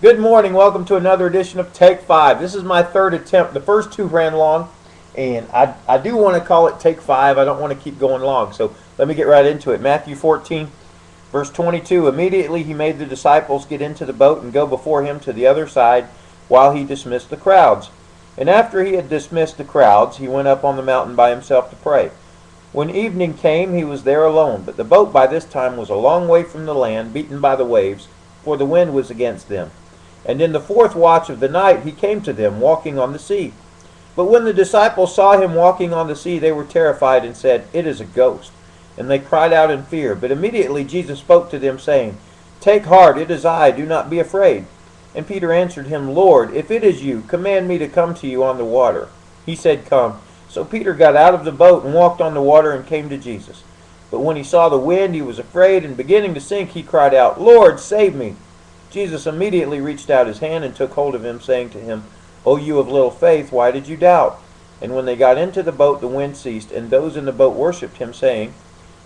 Good morning. Welcome to another edition of Take 5. This is my third attempt. The first two ran long, and I do want to call it Take 5. I don't want to keep going long, so let me get right into it. Matthew 14, verse 22. Immediately he made the disciples get into the boat and go before him to the other side while he dismissed the crowds. And after he had dismissed the crowds, he went up on the mountain by himself to pray. When evening came, he was there alone, but the boat by this time was a long way from the land, beaten by the waves, for the wind was against them. And in the fourth watch of the night he came to them, walking on the sea. But when the disciples saw him walking on the sea, they were terrified and said, "It is a ghost." And they cried out in fear. But immediately Jesus spoke to them, saying, "Take heart, it is I, do not be afraid." And Peter answered him, "Lord, if it is you, command me to come to you on the water." He said, "Come." So Peter got out of the boat and walked on the water and came to Jesus. But when he saw the wind, he was afraid, and beginning to sink, he cried out, "Lord, save me." Jesus immediately reached out his hand and took hold of him, saying to him, "O you of little faith, why did you doubt?" And when they got into the boat, the wind ceased, and those in the boat worshipped him, saying,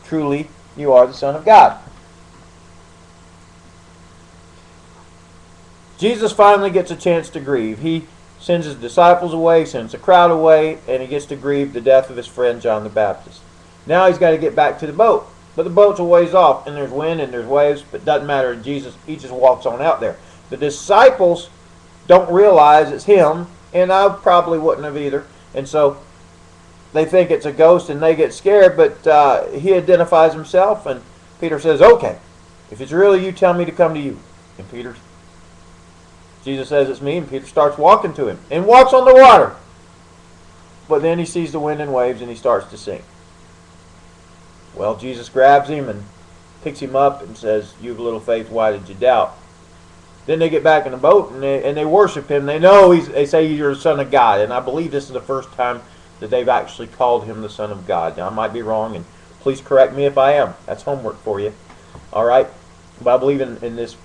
"Truly, you are the Son of God." Jesus finally gets a chance to grieve. He sends his disciples away, sends the crowd away, and he gets to grieve the death of his friend John the Baptist. Now he's got to get back to the boat. But the boat's a ways off, and there's wind and there's waves, but it doesn't matter. Jesus, he just walks on out there. The disciples don't realize it's him, and I probably wouldn't have either. And so they think it's a ghost, and they get scared, but he identifies himself, and Peter says, "Okay, if it's really you, tell me to come to you." And Jesus says it's me, and Peter starts walking to him, and walks on the water. But then he sees the wind and waves, and he starts to sink. Well, Jesus grabs him and picks him up and says, "You of little faith, why did you doubt?" Then they get back in the boat and they worship him. They know they say you're the Son of God. And I believe this is the first time that they've actually called him the Son of God. Now, I might be wrong, and please correct me if I am. That's homework for you. All right? But I believe in this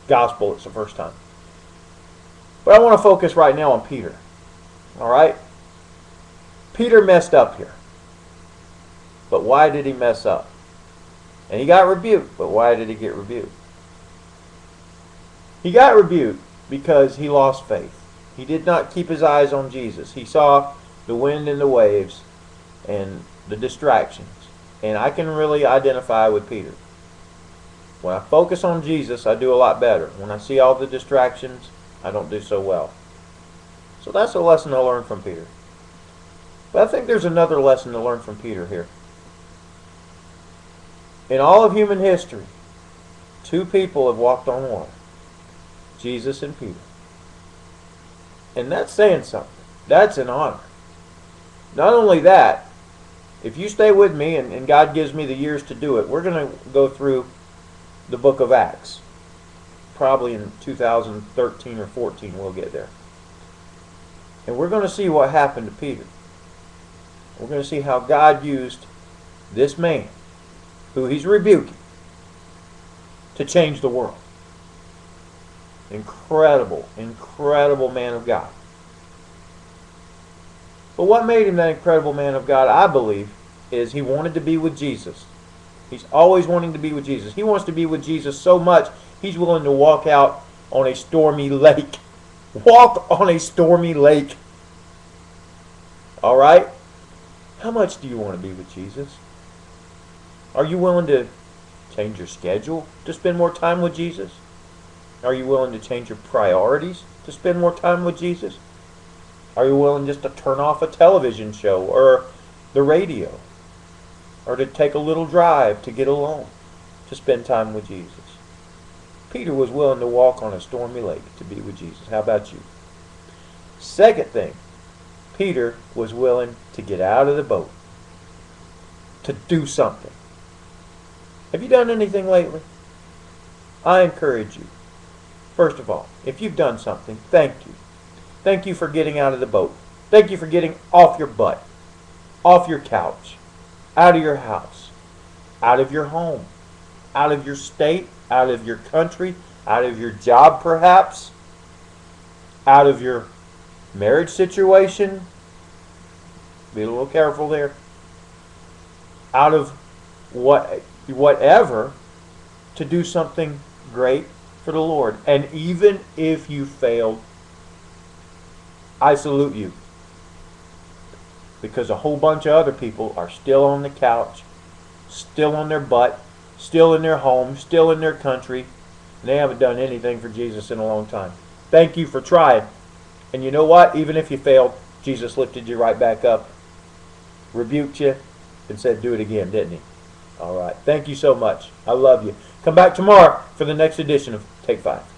gospel it's the first time. But I want to focus right now on Peter. All right? Peter messed up here. But why did he mess up? And he got rebuked, but why did he get rebuked? He got rebuked because he lost faith. He did not keep his eyes on Jesus. He saw the wind and the waves and the distractions. And I can really identify with Peter. When I focus on Jesus, I do a lot better. When I see all the distractions, I don't do so well. So that's a lesson to learn from Peter. But I think there's another lesson to learn from Peter here. In all of human history, two people have walked on water. Jesus and Peter. And that's saying something. That's an honor. Not only that, if you stay with me and God gives me the years to do it, we're going to go through the book of Acts. Probably in 2013 or 14 we'll get there. And we're going to see what happened to Peter. We're going to see how God used this man, who he's rebuking, to change the world. Incredible, incredible man of God. But what made him that incredible man of God, I believe, is he wanted to be with Jesus. He's always wanting to be with Jesus. He wants to be with Jesus so much, he's willing to walk out on a stormy lake. Walk on a stormy lake. All right? How much do you want to be with Jesus? Are you willing to change your schedule to spend more time with Jesus? Are you willing to change your priorities to spend more time with Jesus? Are you willing just to turn off a television show or the radio? Or to take a little drive to get alone to spend time with Jesus? Peter was willing to walk on a stormy lake to be with Jesus. How about you? Second thing, Peter was willing to get out of the boat to do something. Have you done anything lately? I encourage you. First of all, if you've done something, thank you. Thank you for getting out of the boat. Thank you for getting off your butt, off your couch, out of your house, out of your home, out of your state, out of your country, out of your job perhaps, out of your marriage situation. Be a little careful there. Out of whatever, to do something great for the Lord. And even if you failed, I salute you. Because a whole bunch of other people are still on the couch, still on their butt, still in their home, still in their country, and they haven't done anything for Jesus in a long time. Thank you for trying. And you know what? Even if you failed, Jesus lifted you right back up, rebuked you, and said, do it again, didn't he? All right. Thank you so much. I love you. Come back tomorrow for the next edition of Take 5.